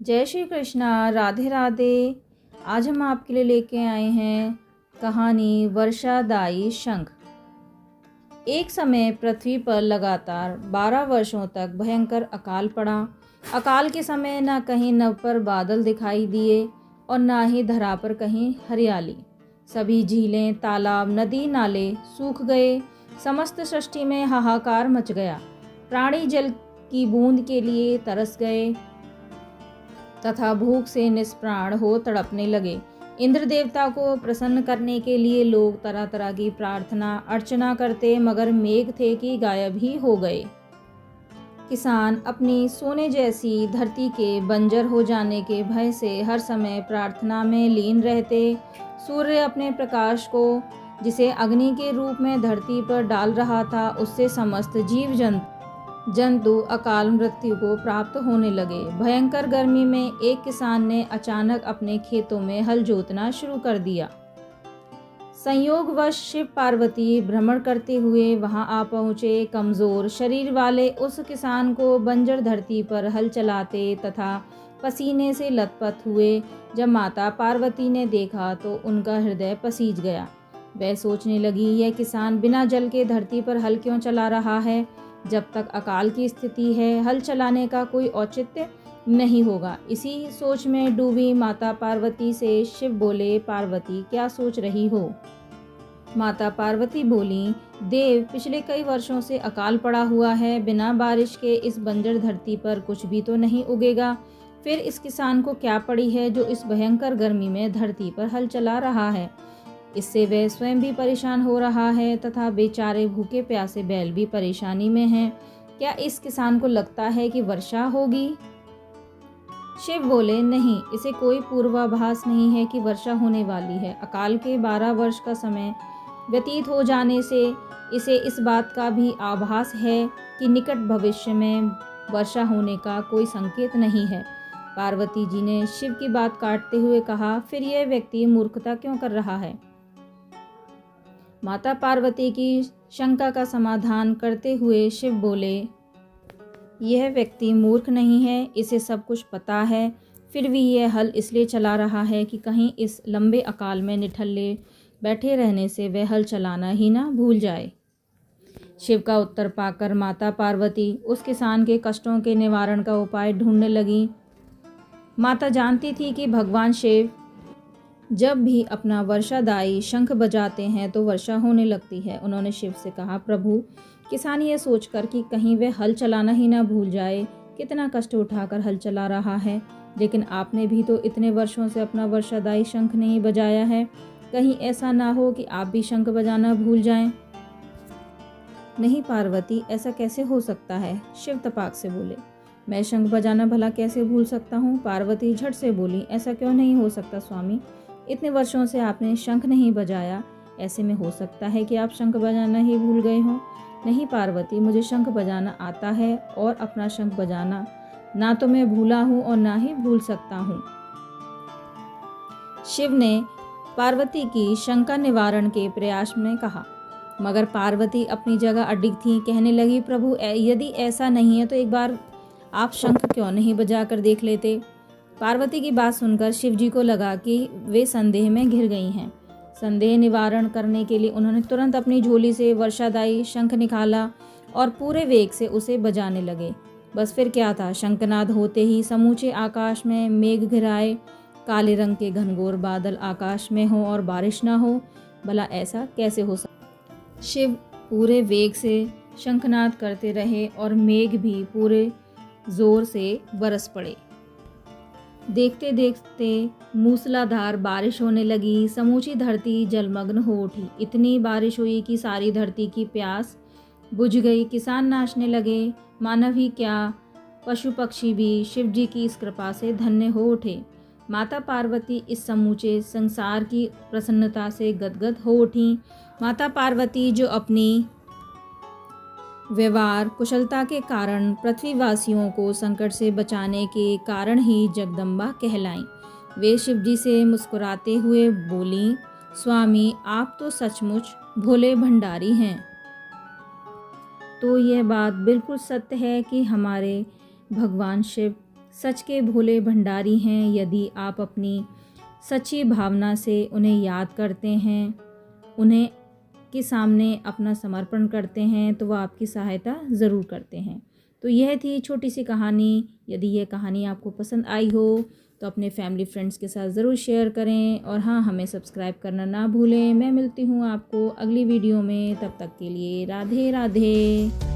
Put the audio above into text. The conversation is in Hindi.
जय श्री कृष्णा। राधे राधे। आज हम आपके लिए लेके आए हैं कहानी वर्षादायी शंख। एक समय पृथ्वी पर लगातार 12 वर्षों तक भयंकर अकाल पड़ा। अकाल के समय न कहीं नभ पर बादल दिखाई दिए और न ही धरा पर कहीं हरियाली। सभी झीलें, तालाब, नदी, नाले सूख गए। समस्त सृष्टि में हाहाकार मच गया। प्राणी जल की बूंद के लिए तरस गए तथा भूख से निष्प्राण हो तड़पने लगे। इंद्र देवता को प्रसन्न करने के लिए लोग तरह तरह की प्रार्थना अर्चना करते, मगर मेघ थे कि गायब ही हो गए। किसान अपनी सोने जैसी धरती के बंजर हो जाने के भय से हर समय प्रार्थना में लीन रहते। सूर्य अपने प्रकाश को, जिसे अग्नि के रूप में धरती पर डाल रहा था, उससे समस्त जीव जंतु अकाल मृत्यु को प्राप्त होने लगे। भयंकर गर्मी में एक किसान ने अचानक अपने खेतों में हल जोतना शुरू कर दिया। संयोगवश शिव पार्वती भ्रमण करते हुए वहां आ पहुंचे। कमजोर शरीर वाले उस किसान को बंजर धरती पर हल चलाते तथा पसीने से लथपथ हुए। जब माता पार्वती ने देखा तो उनका हृदय पसीज गया। वह सोचने लगी, यह किसान बिना जल के धरती पर हल क्यों चला रहा है? जब तक अकाल की स्थिति है, हल चलाने का कोई औचित्य नहीं होगा। इसी सोच में डूबी माता पार्वती से शिव बोले, पार्वती क्या सोच रही हो? माता पार्वती बोली, देव, पिछले कई वर्षों से अकाल पड़ा हुआ है। बिना बारिश के इस बंजर धरती पर कुछ भी तो नहीं उगेगा। फिर इस किसान को क्या पड़ी है जो इस भयंकर गर्मी में धरती पर हल चला रहा है? इससे वह स्वयं भी परेशान हो रहा है तथा बेचारे भूखे प्यासे बैल भी परेशानी में हैं। क्या इस किसान को लगता है कि वर्षा होगी? शिव बोले, नहीं, इसे कोई पूर्वाभास नहीं है कि वर्षा होने वाली है। अकाल के 12 वर्ष का समय व्यतीत हो जाने से इसे इस बात का भी आभास है कि निकट भविष्य में वर्षा होने का कोई संकेत नहीं है। पार्वती जी ने शिव की बात काटते हुए कहा, फिर यह व्यक्ति मूर्खता क्यों कर रहा है? माता पार्वती की शंका का समाधान करते हुए शिव बोले, यह व्यक्ति मूर्ख नहीं है, इसे सब कुछ पता है। फिर भी यह हल इसलिए चला रहा है कि कहीं इस लंबे अकाल में निठल्ले बैठे रहने से वह हल चलाना ही ना भूल जाए। शिव का उत्तर पाकर माता पार्वती उस किसान के कष्टों के निवारण का उपाय ढूंढने लगी। माता जानती थी कि भगवान शिव जब भी अपना वर्षादायी शंख बजाते हैं तो वर्षा होने लगती है। उन्होंने शिव से कहा, प्रभु, किसान ये सोचकर कि कहीं वह हल चलाना ही ना भूल जाए, कितना कष्ट उठाकर हल चला रहा है, लेकिन आपने भी तो इतने वर्षों से अपना वर्षादायी शंख नहीं बजाया है। कहीं ऐसा ना हो कि आप भी शंख बजाना भूल जाएं। नहीं पार्वती, ऐसा कैसे हो सकता है? शिव तपाक से बोले, मैं शंख बजाना भला कैसे भूल सकता हूँ? पार्वती झट से बोली, ऐसा क्यों नहीं हो सकता स्वामी? इतने वर्षों से आपने शंख नहीं बजाया, ऐसे में हो सकता है कि आप शंख बजाना ही भूल गए हों। नहीं पार्वती, मुझे शंख बजाना आता है और अपना शंख बजाना ना तो मैं भूला हूँ और ना ही भूल सकता हूँ। शिव ने पार्वती की शंका निवारण के प्रयास में कहा, मगर पार्वती अपनी जगह अडिग थी। कहने लगी, प्रभु, यदि ऐसा नहीं है तो एक बार आप शंख क्यों नहीं बजा कर देख लेते? पार्वती की बात सुनकर शिव जी को लगा कि वे संदेह में घिर गई हैं। संदेह निवारण करने के लिए उन्होंने तुरंत अपनी झोली से वर्षादायी शंख निकाला और पूरे वेग से उसे बजाने लगे। बस फिर क्या था, शंखनाद होते ही समूचे आकाश में मेघ घिराए। काले रंग के घनघोर बादल आकाश में हो और बारिश ना हो, भला ऐसा कैसे हो सकता? शिव पूरे वेग से शंखनाद करते रहे और मेघ भी पूरे जोर से बरस पड़े। देखते देखते मूसलाधार बारिश होने लगी। समूची धरती जलमग्न हो उठी। इतनी बारिश हुई कि सारी धरती की प्यास बुझ गई। किसान नाचने लगे। मानव ही क्या, पशु पक्षी भी शिव जी की इस कृपा से धन्य हो उठे। माता पार्वती इस समूचे संसार की प्रसन्नता से गदगद हो उठी। माता पार्वती जो अपनी व्यवहार कुशलता के कारण पृथ्वीवासियों को संकट से बचाने के कारण ही जगदम्बा कहलाईं। वे शिव जी से मुस्कुराते हुए बोलीं, स्वामी, आप तो सचमुच भोले भंडारी हैं। तो यह बात बिल्कुल सत्य है कि हमारे भगवान शिव सच के भोले भंडारी हैं। यदि आप अपनी सच्ची भावना से उन्हें याद करते हैं, उन्हें के सामने अपना समर्पण करते हैं, तो वह आपकी सहायता ज़रूर करते हैं। तो यह थी छोटी सी कहानी। यदि यह कहानी आपको पसंद आई हो तो अपने फैमिली फ्रेंड्स के साथ ज़रूर शेयर करें, और हाँ, हमें सब्सक्राइब करना ना भूलें। मैं मिलती हूँ आपको अगली वीडियो में, तब तक के लिए राधे राधे।